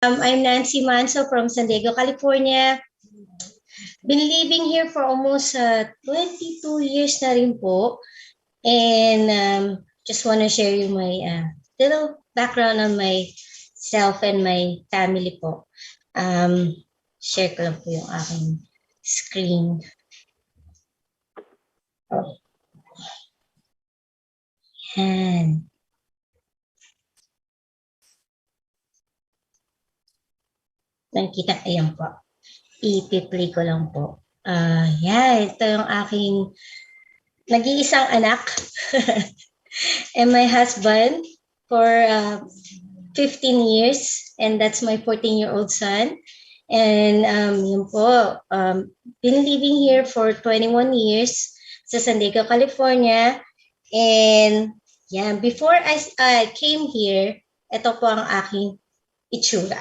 I'm Nancy Manso from San Diego, California. Been living here for almost 22 years na rin po. And just want to share you my little background on myself and my family po. Share ko lang po yung aking screen. Yan. Nakikita, ayan po. I-play ko lang po. Ito yung aking nag-iisang anak and my husband for 15 years, and that's my 14-year-old son. And yun po, been living here for 21 years sa San Diego, California. And yeah, before I came here, ito po ang aking itsura.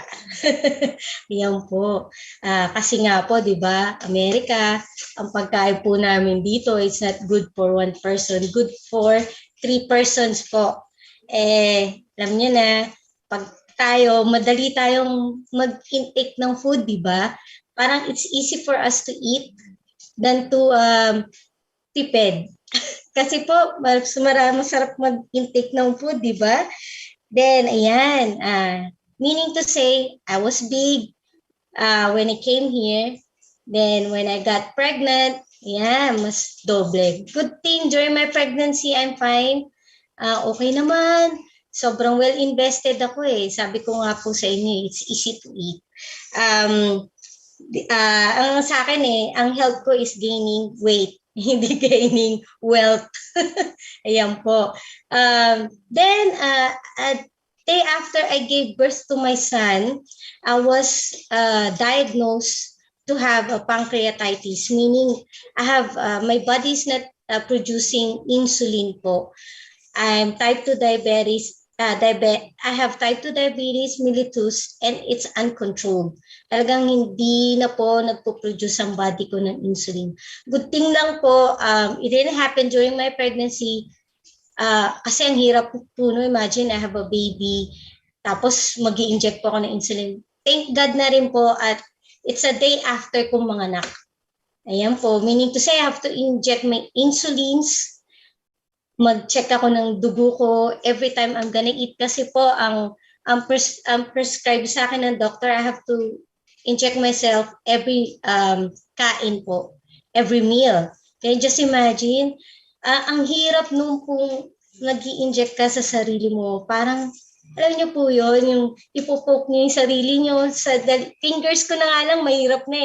Yan po. Kasi nga po, di ba, Amerika, ang pagkain po namin dito, it's not good for one person, good for 3 persons po. Alam niyo na, pag madali tayong mag-intake ng food, di ba? Parang it's easy for us to eat than to tipid. Kasi po, masarap mag-intake ng food, di ba? Then, ayan, meaning to say, I was big when I came here. Then when I got pregnant, mas doble. Good thing during my pregnancy, I'm fine. Okay naman. Sobrang well invested ako eh. Sabi ko nga po sa inyo, it's easy to eat. Ang sa akin ang health ko is gaining weight, hindi gaining wealth. Ayan po. Then, day after I gave birth to my son, I was diagnosed to have a pancreatitis, meaning I have my body is not producing insulin po. I'm type 2 diabetes. I have type 2 diabetes mellitus and it's uncontrolled. Talagang hindi na po nagpo-produce ang body ko ng insulin. Good thing lang po, it didn't happen during my pregnancy. Kasi ang hirap po, no? Imagine, I have a baby, tapos mag-i-inject po ako ng insulin. Thank God na rin po at it's a day after kong manganak. Ayan po, meaning to say I have to inject my insulins, mag-check ako ng dugo ko every time I'm gonna eat kasi po ang prescribe sa akin ng doctor, I have to inject myself every kain po, every meal. Kaya just imagine, ang hirap nung kung nag-i-inject ka sa sarili mo, parang, alam niyo po yun, yung ipopoke niyo yung sarili niyo, sa fingers ko na nga lang, mahirap na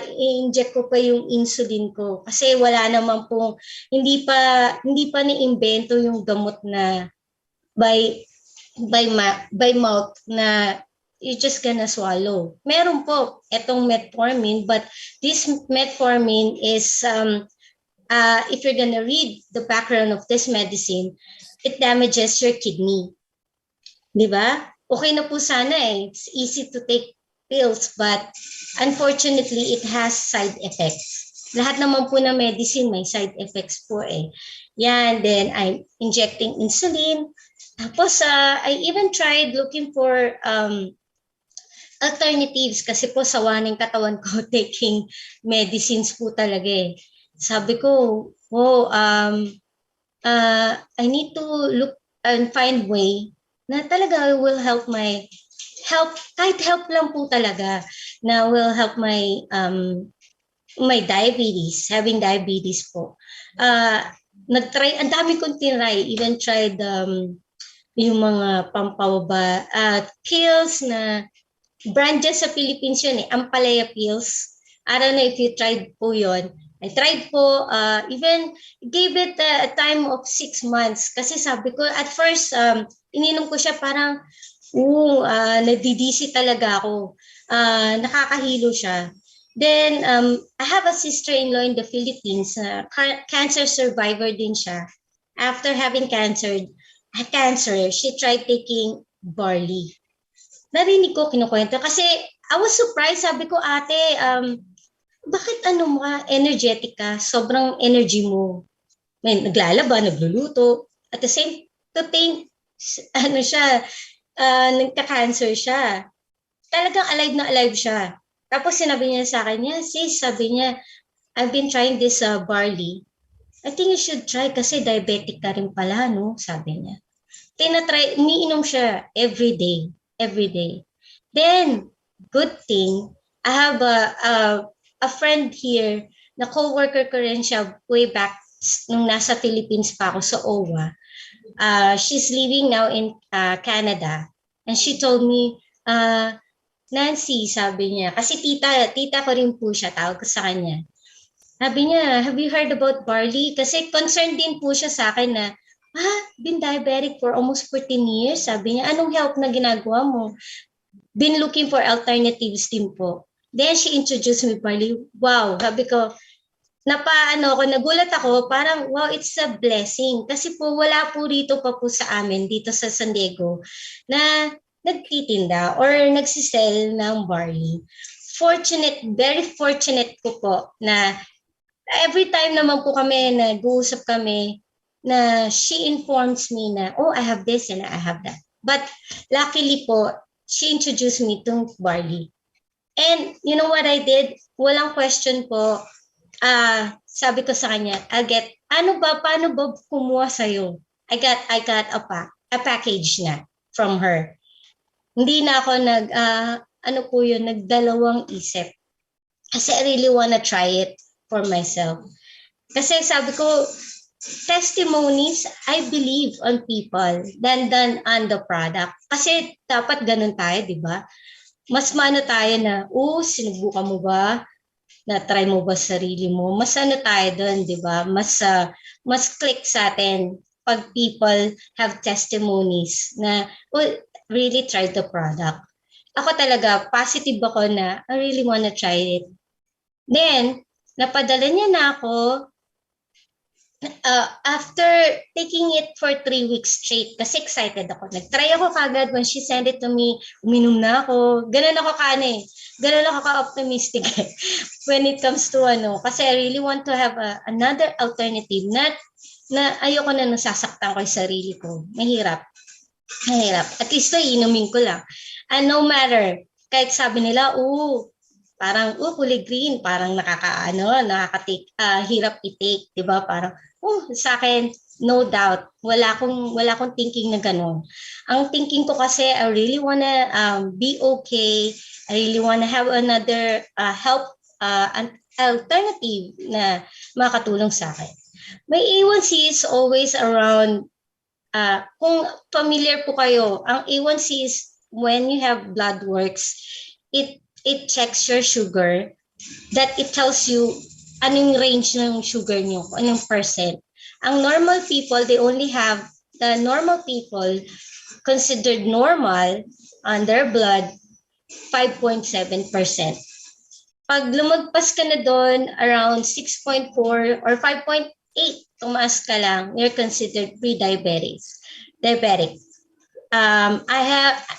i-inject ko pa yung insulin ko. Kasi wala naman pong, hindi pa ni-invento yung gamot na by mouth na you're just gonna swallow. Meron po etong metformin, but this metformin is, if you're gonna read the background of this medicine, it damages your kidney. Di ba? Okay na po sana It's easy to take pills, but unfortunately, it has side effects. Lahat naman po na medicine may side effects po Yan, then I'm injecting insulin. Tapos, I even tried looking for alternatives kasi po sawa ng katawan ko taking medicines po talaga Sabi ko, I need to look and find way na talaga will help kahit help lang po talaga, na will help my my diabetes, having diabetes po. Nag-try, ang dami kong tinry, even tried yung mga pampababa, pills na brand dyan sa Philippines yun Ampalaya pills. I don't know if you tried po yun. I tried po, even gave it a time of 6 months. Kasi sabi ko, at first, ininom ko siya parang, nadidisi talaga ako. Nakakahilo siya. Then, I have a sister-in-law in the Philippines, cancer survivor din siya. After having cancer, she tried taking barley. Narinig ko, kinukwento. Kasi, I was surprised. Sabi ko, ate, bakit energetic ka? Sobrang energy mo. May naglalaba, nagluluto. At the same, to think, nagka-cancer siya. talagang alive na alive siya. Tapos sinabi niya sa akin, yeah, sis, sabi niya, I've been trying this barley. I think you should try kasi diabetic ka rin pala, no? Sabi niya. Tinatry, umiinom siya every day. Every day. Then, good thing, I have a friend here na co-worker ko rin siya way back nung nasa Philippines pa ako sa OWA. She's living now in Canada. And she told me, Nancy, sabi niya, kasi tita ko rin po siya, tawag ko sa kanya. Sabi niya, have you heard about barley? Kasi concerned din po siya sa akin na, been diabetic for almost 14 years. Sabi niya, anong help na ginagawa mo? Been looking for alternatives din po. Then she introduced me barley. Wow, sabi ko, nagulat ako, parang wow, it's a blessing. Kasi po wala po rito pa po sa amin, dito sa San Diego, na nagtitinda or nagsisell ng barley. Very fortunate ko po na every time naman po kami, nag-uusap kami, na she informs me na, oh, I have this and I have that. But luckily po, she introduced me to barley. And you know what I did? Walang question po. Sabi ko sa kanya, paano ba kumuha sa'yo? I got a package na from her. Hindi na ako nagdalawang isip. Kasi I really wanna try it for myself. Kasi sabi ko, testimonies, I believe on people than on the product. Kasi dapat ganun tayo, di ba? Mas mano tayo na, sinubukan mo ba? Na-try mo ba sarili mo? Mas tayo doon, di ba? Mas click sa atin pag people have testimonies na, really tried the product. Ako talaga, positive ako na, I really wanna try it. Then, napadala niya na ako. After taking it for 3 weeks straight, kasi excited ako. Nag-try ako kagad when she sent it to me, uminom na ako. Ganun ako ka-optimistic when it comes to kasi I really want to have another alternative na ayoko na nasasaktan ko yung sarili ko. Mahirap. At least inumin ko lang. And no matter, kahit sabi nila, parang kulay green, parang nakaka-take, hirap i-take, 'di ba? Parang sa akin no doubt, wala akong thinking na gano'n. Ang thinking ko kasi I really wanna be okay. I really wanna have another help an alternative na makatulong sa akin. My A1C is always around kung familiar po kayo, ang A1C is when you have blood works, it checks your sugar, that it tells you anong range ng sugar nyo, anong percent. Ang normal people, the normal people considered normal on their blood, 5.7%. Pag lumagpas ka na doon, around 6.4 or 5.8, tumaas ka lang, you're considered pre-diabetic.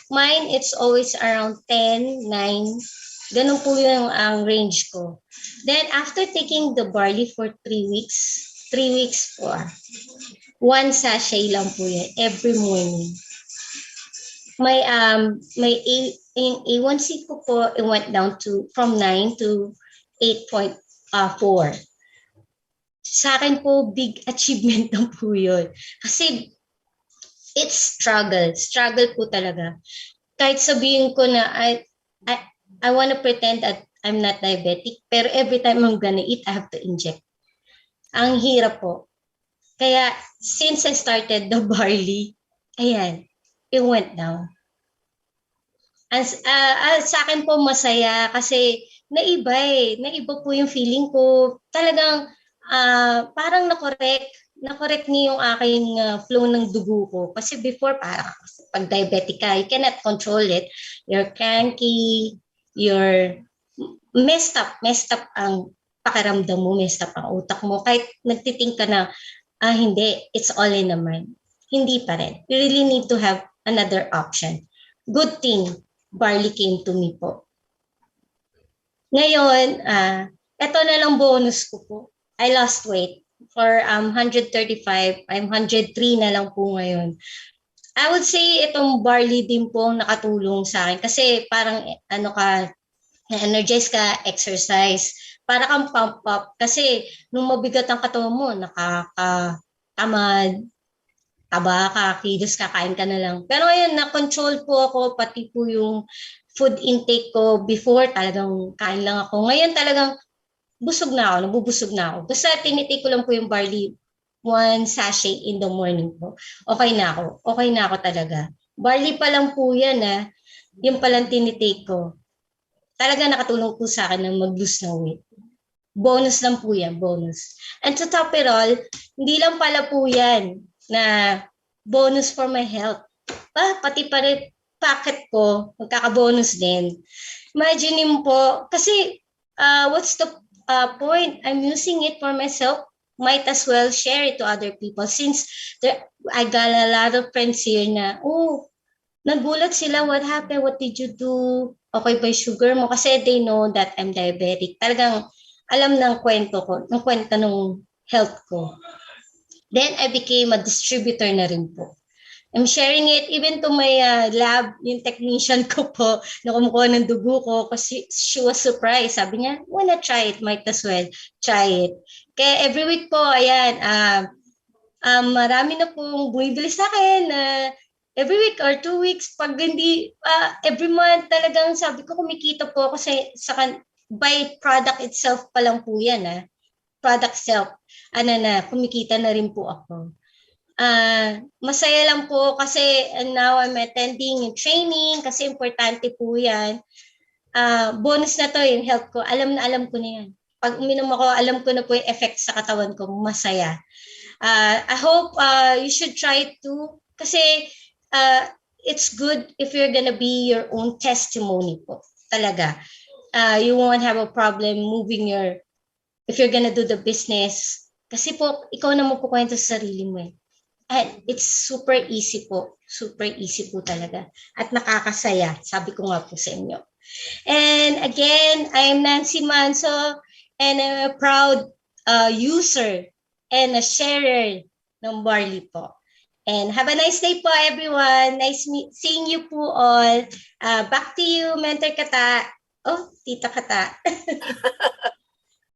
Mine, it's always around 10, 9. Ganun po yung ang range ko. Then, after taking the barley for 3 weeks po, 1 sachet lang po yan every morning. My A1C ko po, it went down from 9 to 8.4. Sa akin po, big achievement na po yun. Kasi, it's struggle po talaga. Kahit sabihin ko na I want to pretend that I'm not diabetic, pero every time I'm gonna eat, I have to inject. Ang hirap po. Kaya, since I started the barley, ayan, it went down. Sa akin po masaya kasi naiba po yung feeling ko. Talagang parang na-correct niyo yung aking flow ng dugo ko. Kasi before, parang pag diabetic ka, you cannot control it. You're cranky, you're messed up ang pakiramdam mo, messed up ang utak mo. Kahit nagtiting ka na, hindi, it's all in the mind. Hindi pa rin. You really need to have another option. Good thing, barley came to me po. Ngayon, eto na lang bonus ko po. I lost weight. For 135, I'm 103 na lang po ngayon. I would say itong barley din po ang nakatulong sa akin kasi parang ano ka, na-energize ka, exercise, para kang pump up kasi nung mabigat ang katawan mo, nakakatamad, taba ka, kilos, kakain ka na lang. Pero ngayon, na-control po ako, pati po yung food intake ko. Before, talagang kain lang ako. Ngayon talagang busog na ako, nabubusog na ako. Basta tinitake ko lang po yung barley, one sachet in the morning po. Okay na ako. Okay na ako talaga. Barley pa lang po yan yung palang tinitake ko. Talaga nakatulong po sa akin na mag-lose ng weight. Bonus lang po yan, bonus. And to top it all, hindi lang pala po yan na bonus for my health. Pati pa rin packet ko, magkaka-bonus din. Imagine mo po, kasi what's the point? I'm using it for myself. Might as well share it to other people since I got a lot of friends here na, nagulat sila, what happened? What did you do? Okay ba yung sugar mo? Kasi they know that I'm diabetic. Talagang alam ng kwento ko, ng kwento ng health ko. Then I became a distributor na rin po. I'm sharing it even to my lab, yung technician ko po, na kumukuha ng dugo ko kasi she was surprised. Sabi niya, wanna try it, might as well try it. Kaya every week po, ayan, marami na pong bumibili sa akin every week or 2 weeks. Pag hindi, every month talagang sabi ko kumikita po ako sa by product itself pa lang po yan. Product self, kumikita na rin po ako. Masaya lang po kasi now I'm attending yung training kasi importante po yan. Bonus na to yung health ko. Alam ko na yan. Pag uminom ako, alam ko na po yung effect sa katawan ko. Masaya. I hope you should try it too kasi it's good if you're gonna be your own testimony po. Talaga. You won't have a problem moving if you're gonna do the business. Kasi po, ikaw na mo po kwento sa sarili mo eh. And it's super easy po. Super easy po talaga. At nakakasaya. Sabi ko nga po sa inyo. And again, I'm Nancy Manso and I'm a proud user and a sharer ng barley po. And have a nice day po everyone. Nice seeing you po all. Back to you, Mentor Kata. Oh, Tita Kata.